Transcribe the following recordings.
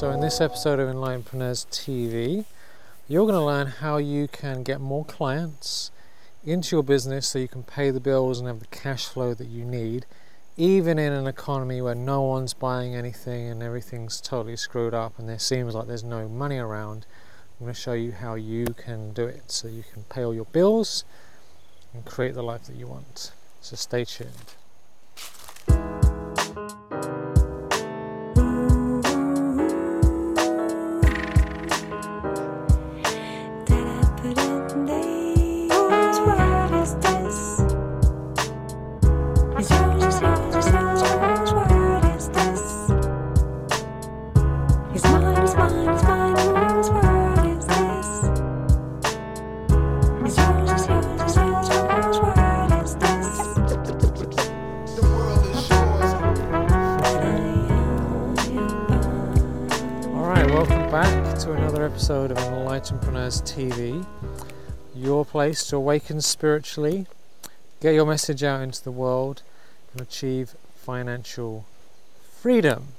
So in this episode of Enlightenpreneurs TV, you're going to learn how you can get more clients into your business so you can pay the bills and have the cash flow that you need, even in an economy where no one's buying anything and everything's totally screwed up and there seems like there's no money around. I'm going to show you how you can do it so you can pay all your bills and create the life that you want. So stay tuned. To another episode of Enlightenpreneurs TV, your place to awaken spiritually, get your message out into the world, and achieve financial freedom.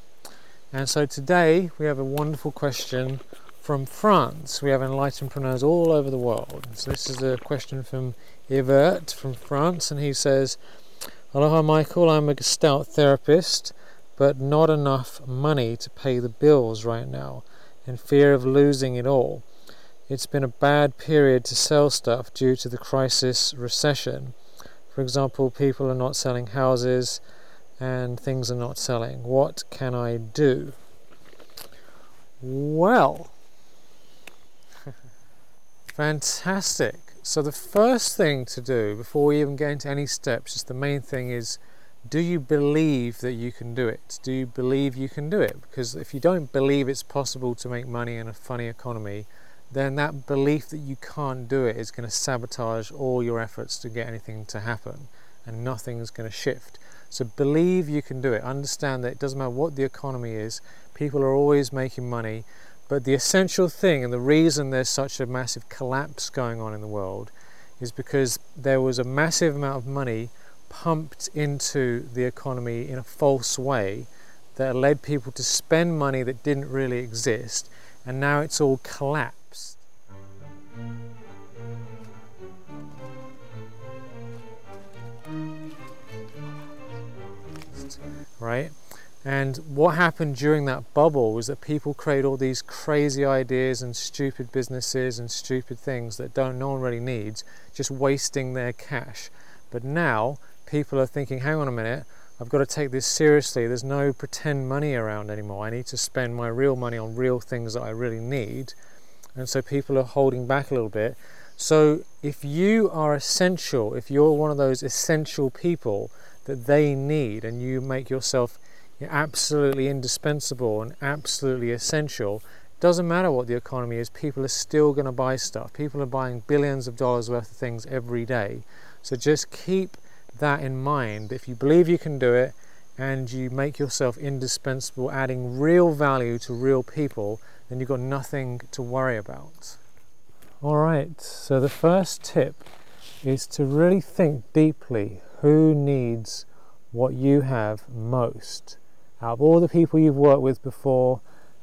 And so today we have a wonderful question from France. We have Enlightenpreneurs all over the world. So this is a question from Evert from France, and he says, "Aloha Michael, I'm a Gestalt therapist, but not enough money to pay the bills right now, in fear of losing it all. It's been a bad period to sell stuff due to the crisis recession. For example, people are not selling houses and things are not selling. What can I do?" Well, fantastic. So the first thing to do before we even get into any steps, just the main thing is, do you believe that you can do it? Do you believe you can do it? Because if you don't believe it's possible to make money in a funny economy, then that belief that you can't do it is going to sabotage all your efforts to get anything to happen, and nothing's going to shift. So believe you can do it. Understand that it doesn't matter what the economy is, people are always making money, but the essential thing and the reason there's such a massive collapse going on in the world is because there was a massive amount of money pumped into the economy in a false way that led people to spend money that didn't really exist, and now it's all collapsed. Right? And what happened during that bubble was that people create all these crazy ideas and stupid businesses and stupid things that no one really needs, just wasting their cash. But now people are thinking, hang on a minute, I've got to take this seriously. There's no pretend money around anymore. I need to spend my real money on real things that I really need. And so people are holding back a little bit. So if you are essential, if you're one of those essential people that they need, and you make yourself absolutely indispensable and absolutely essential, doesn't matter what the economy is, people are still going to buy stuff. People are buying billions of dollars worth of things every day. So just keep that in mind. If you believe you can do it and you make yourself indispensable, adding real value to real people, then you've got nothing to worry about. Alright, so the first tip is to really think deeply who needs what you have most. Out of all the people you've worked with before,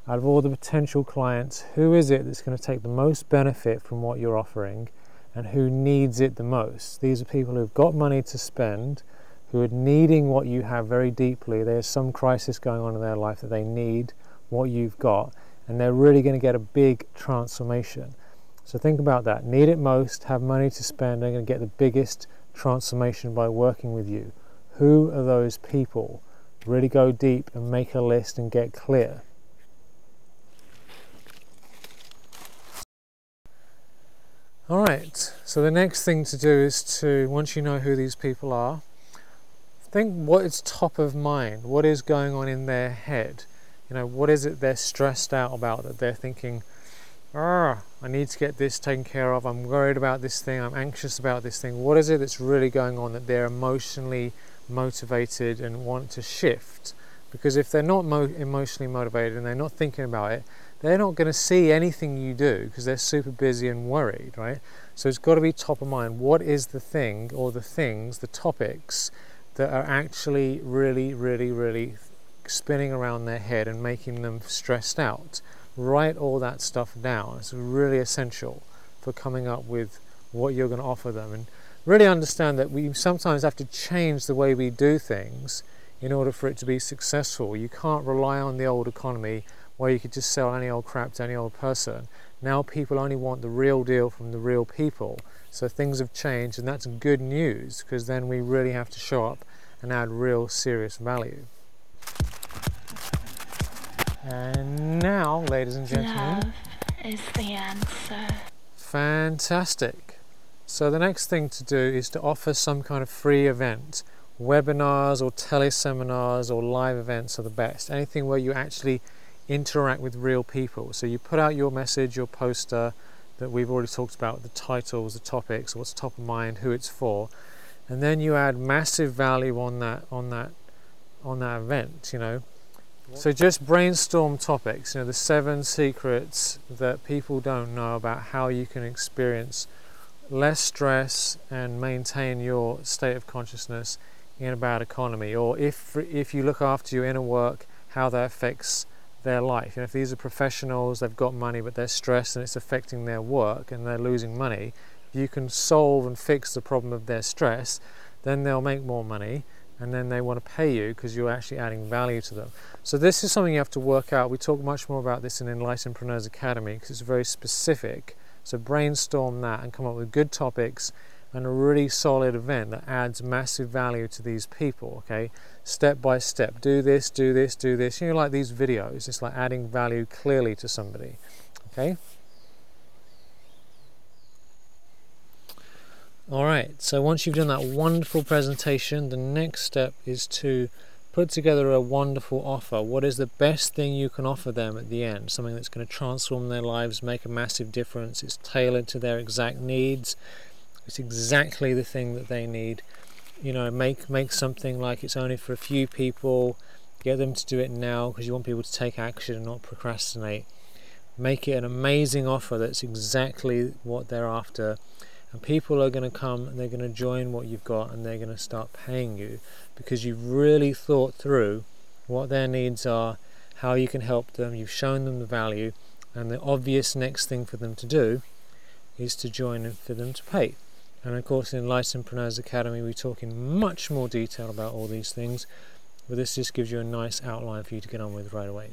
out of all the potential clients, who is it that's going to take the most benefit from what you're offering, and who needs it the most? These are people who've got money to spend, who are needing what you have very deeply. There's some crisis going on in their life that they need what you've got, and they're really going to get a big transformation. So think about that. Need it most, have money to spend, they're going to get the biggest transformation by working with you. Who are those people? Really go deep and make a list and get clear. Alright, so the next thing to do is to, once you know who these people are, think what is top of mind, what is going on in their head. You know, what is it they're stressed out about, that they're thinking, I need to get this taken care of, I'm worried about this thing, I'm anxious about this thing. What is it that's really going on that they're emotionally motivated and want to shift? Because if they're not emotionally motivated and they're not thinking about it, they're not going to see anything you do because they're super busy and worried, right? So it's got to be top of mind. What is the thing or the things, the topics that are actually really spinning around their head and making them stressed out. Write all that stuff down. It's really essential for coming up with what you're going to offer them, and really understand that we sometimes have to change the way we do things in order for it to be successful. You can't rely on the old economy where you could just sell any old crap to any old person. Now people only want the real deal from the real people. So things have changed, and that's good news, because then we really have to show up and add real serious value. And now, ladies and gentlemen, love is the answer. Fantastic. So the next thing to do is to offer some kind of free event. Webinars or teleseminars or live events are the best. Anything where you actually interact with real people. So you put out your message, your poster that we've already talked about, the titles, the topics, what's top of mind, who it's for, and then you add massive value on that event, you know. So just brainstorm topics, you know, the 7 secrets that people don't know about how you can experience less stress and maintain your state of consciousness in a bad economy, or if you look after your inner work, how that affects their life. You know, if these are professionals, they've got money but they're stressed and it's affecting their work and they're losing money, if you can solve and fix the problem of their stress, then they'll make more money, and then they want to pay you because you're actually adding value to them. So this is something you have to work out. We talk much more about this in Enlightenpreneurs Academy because it's very specific. So brainstorm that and come up with good topics and a really solid event that adds massive value to these people, okay? Step by step. Do this, do this, do this. You know, like these videos, it's like adding value clearly to somebody, okay? Alright, so once you've done that wonderful presentation, the next step is to put together a wonderful offer. What is the best thing you can offer them at the end? Something that's going to transform their lives, make a massive difference. It's tailored to their exact needs. It's exactly the thing that they need. You know, make something like it's only for a few people. Get them to do it now because you want people to take action and not procrastinate. Make it an amazing offer that's exactly what they're after. And people are going to come and they're going to join what you've got, and they're going to start paying you because you've really thought through what their needs are, how you can help them, you've shown them the value, and the obvious next thing for them to do is to join and for them to pay. And of course in Enlightenpreneurs Academy we talk in much more detail about all these things, but this just gives you a nice outline for you to get on with right away.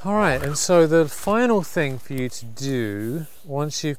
Alright, and so the final thing for you to do, once you've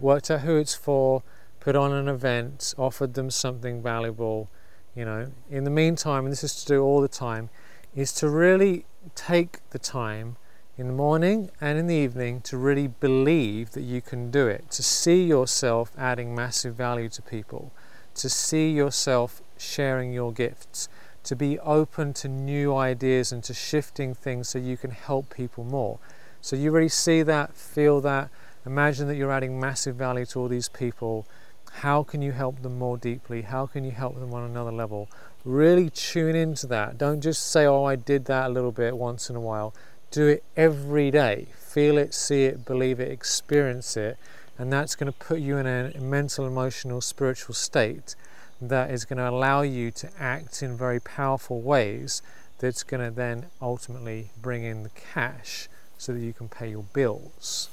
worked out who it's for, put on an event, offered them something valuable, you know, in the meantime, and this is to do all the time, is to really take the time in the morning and in the evening to really believe that you can do it, to see yourself adding massive value to people, to see yourself sharing your gifts, to be open to new ideas and to shifting things so you can help people more. So you really see that, feel that, imagine that you're adding massive value to all these people. How can you help them more deeply? How can you help them on another level? Really tune into that. Don't just say, oh, I did that a little bit once in a while. Do it every day. Feel it, see it, believe it, experience it, and that's going to put you in a mental, emotional, spiritual state that is going to allow you to act in very powerful ways that's going to then ultimately bring in the cash so that you can pay your bills.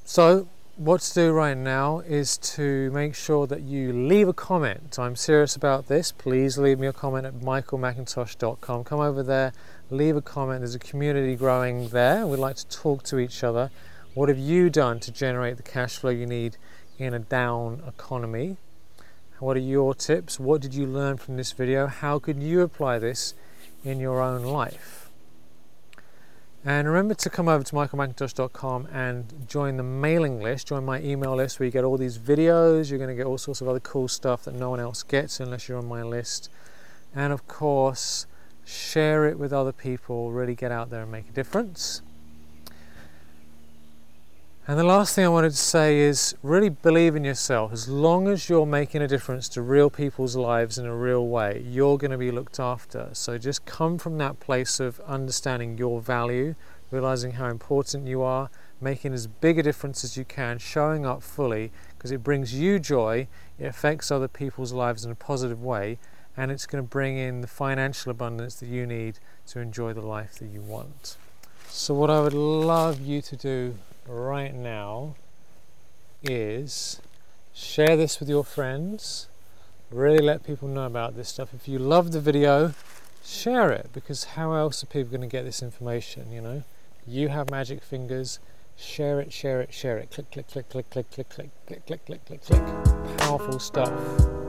So what to do right now is to make sure that you leave a comment. I'm serious about this. Please leave me a comment at michaelmcintosh.com. Come over there, leave a comment. There's a community growing there. We'd like to talk to each other. What have you done to generate the cash flow you need in a down economy? What are your tips? What did you learn from this video? How could you apply this in your own life? And remember to come over to michaelmcintosh.com and join the mailing list, join my email list where you get all these videos. You're going to get all sorts of other cool stuff that no one else gets unless you're on my list. And of course, share it with other people, really get out there and make a difference. And the last thing I wanted to say is really believe in yourself. As long as you're making a difference to real people's lives in a real way, you're going to be looked after. So just come from that place of understanding your value, realizing how important you are, making as big a difference as you can, showing up fully, because it brings you joy, it affects other people's lives in a positive way, and it's going to bring in the financial abundance that you need to enjoy the life that you want. So what I would love you to do right now is share this with your friends, really let people know about this stuff. If you love the video, share it, because how else are people going to get this information, you know? You have magic fingers. Share it, share it, share it. Click, click, click, click, click, click, click, click, click, click, click, click. Powerful stuff.